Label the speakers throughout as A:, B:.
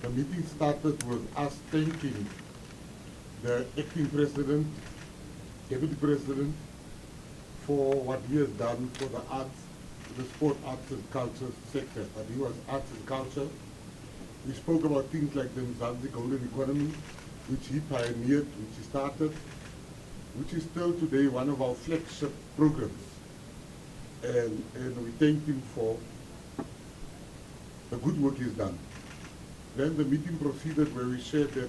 A: The meeting started with us thanking the acting president, deputy president, for what he has done for the arts, the sport, arts and culture sector. But he was arts and culture. We spoke about things like the Mzansi Golden Economy, which he pioneered, which he started, which is still today one of our flagship programs. And we thank him for the good work he's done. Then the meeting proceeded where we shared that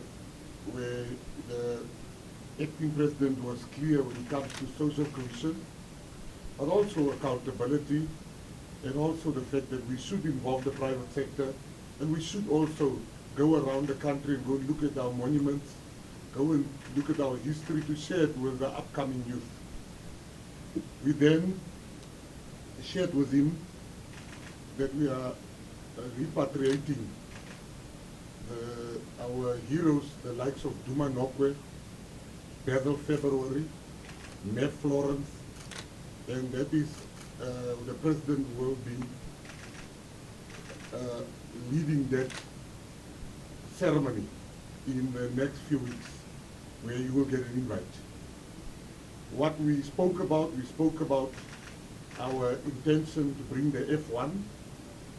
A: where the acting president was clear when it comes to social cohesion, but also accountability, and also the fact that we should involve the private sector, and we should also go around the country and go look at our monuments, go and look at our history to share it with the upcoming youth. We then shared with him that we are repatriating our heroes, the likes of Duma Nokwe, Basil February, Matt Florence, and that is the president will be leading that ceremony in the next few weeks, where you will get an invite. What we spoke about our intention to bring the F1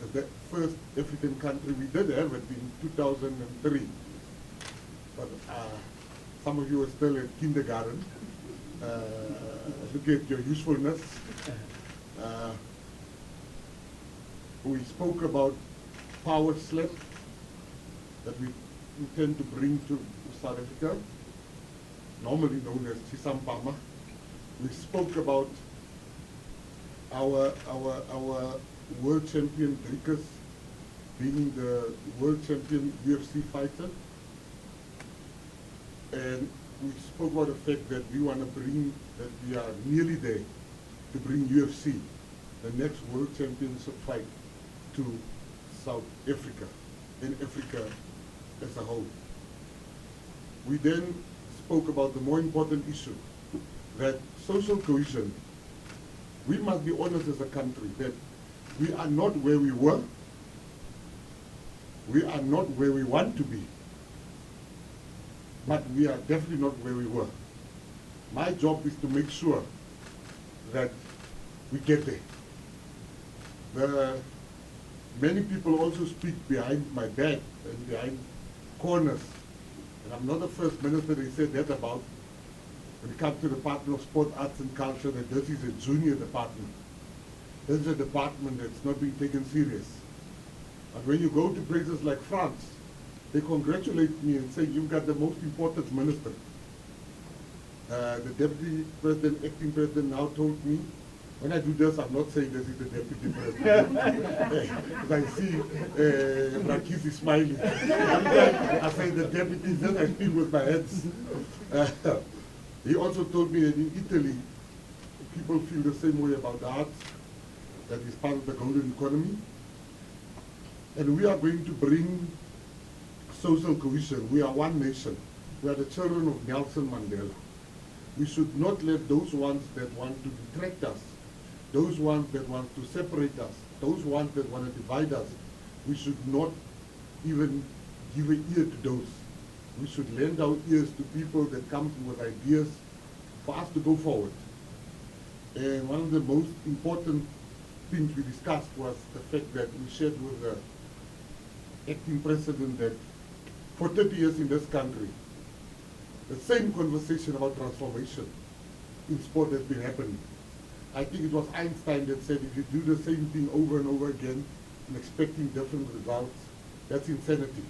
A: as the first African country. We did have it in 2003, but some of you are still at kindergarten. Look at your usefulness. We spoke about Power Slam that we intend to bring to South Africa, normally known as Chisampama. We spoke about our world champion Dricus being the world champion UFC fighter, and we spoke about the fact that we want to bring, that we are nearly there to bring UFC, the next world championship fight, to South Africa and Africa as a whole. We then spoke about the more important issue, that social cohesion. We must be honest as a country that we are not where we were, we are not where we want to be, but we are definitely not where we were. My job is to make sure that we get there. Many people also speak behind my back and behind corners, and I'm not the first minister they said that about. When it comes to the Department of Sport, Arts and Culture, that this is a junior department. This is a department that's not being taken serious. But when you go to places like France, they congratulate me and say, you've got the most important minister. The deputy president, acting president now told me, when I do this, I'm not saying this is the deputy president. Because I see Rakis is smiling. I say the deputy, then I speak with my hands. He also told me that in Italy, people feel the same way about the arts, that is part of the golden economy. And we are going to bring social cohesion. We are one nation. We are the children of Nelson Mandela. We should not let those ones that want to detract us, those ones that want to separate us, those ones that want to divide us, we should not even give an ear to those. We should lend our ears to people that come with ideas for us to go forward. And one of the most important things we discussed was the fact that we shared with the acting president that for 30 years in this country, the same conversation about transformation in sport has been happening. I think it was Einstein that said if you do the same thing over and over again and expecting different results, that's insanity.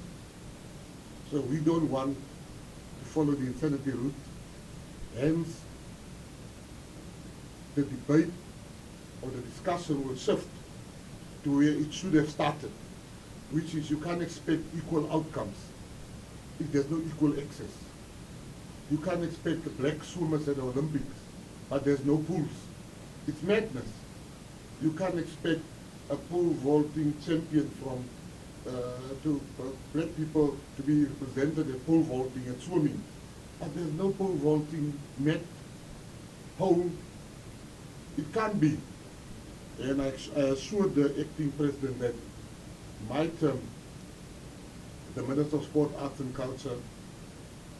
A: So we don't want to follow the insanity route. Hence, the debate or the discussion will shift to where it should have started, which is you can't expect equal outcomes if there's no equal access. You can't expect the black swimmers at the Olympics, but there's no pools. It's madness. You can't expect a pole vaulting champion from black people to be represented at pole vaulting and swimming. But there's no pole vaulting, net, pole. It can't be. And I assured the acting president that my term the Minister of Sport, Arts and Culture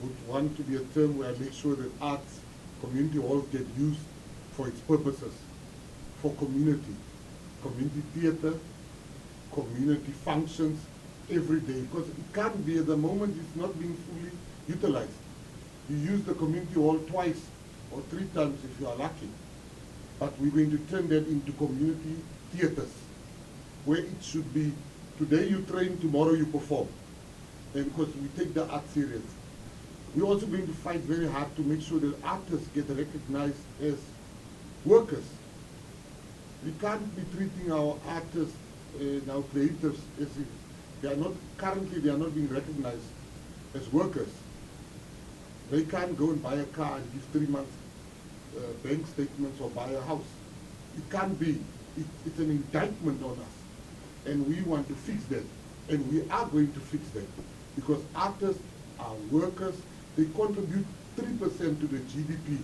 A: would want to be a term where I make sure that arts, community halls get used for its purposes, for community theater, community functions every day, because it can't be at the moment it's not being fully utilized. You use the community hall twice or 3 times if you are lucky, but we're going to turn that into community theaters, where it should be, today you train, tomorrow you perform, and because we take the art serious. We're also going to fight very hard to make sure that artists get recognized as workers. We can't be treating our artists and our creatives as if they are not, currently they are not being recognized as workers. They can't go and buy a car and give 3 months bank statements or buy a house. It can't be. It's an indictment on us. And we want to fix that. And we are going to fix that. Because artists are workers. They contribute 3% to the GDP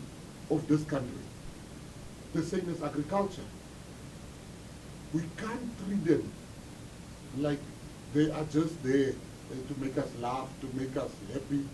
A: of this country. The same as agriculture. We can't treat them like they are just there to make us laugh, to make us happy.